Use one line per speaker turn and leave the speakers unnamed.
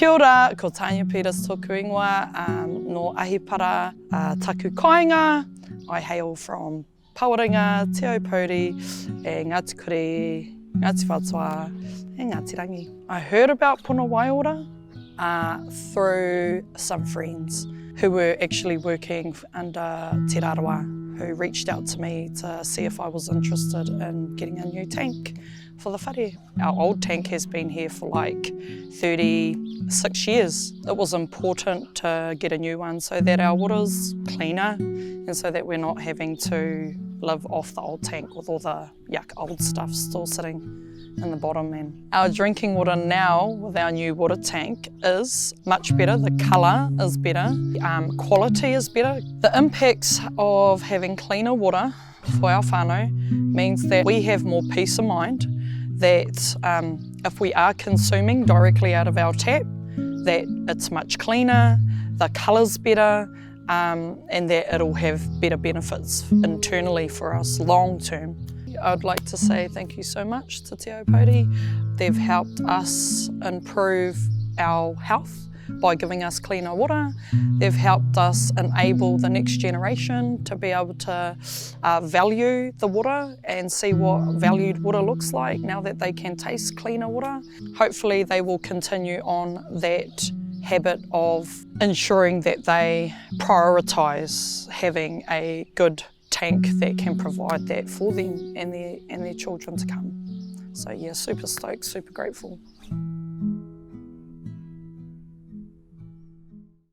Kia ora, ko Tania Peters tōku ingoa, no Ahipara, taku kāinga. I hail from Pawaringa, Te Aupōuri, e Ngāti Kore, Ngāti Whātua, and Ngāti Rangi. I heard about Puna Waiora through some friends who were actually working under Te Rarawa, who reached out to me to see if I was interested in getting a new tank for the whare. Our old tank has been here for like 36 years. It was important to get a new one so that our water's cleaner and so that we're not having to live off the old tank with all the yuck old stuff still sitting in the bottom. And our drinking water now with our new water tank is much better. The colour is better, quality is better. The impacts of having cleaner water for our whānau means that we have more peace of mind that if we are consuming directly out of our tap, that it's much cleaner, the colour's better, and that it'll have better benefits internally for us long term. I'd like to say thank you so much to Te Aupōuri. They've helped us improve our health by giving us cleaner water. They've helped us enable the next generation to be able to value the water and see what valued water looks like now that they can taste cleaner water. Hopefully they will continue on that habit of ensuring that they prioritise having a good tank that can provide that for them and their children to come. So yeah, super stoked, super grateful.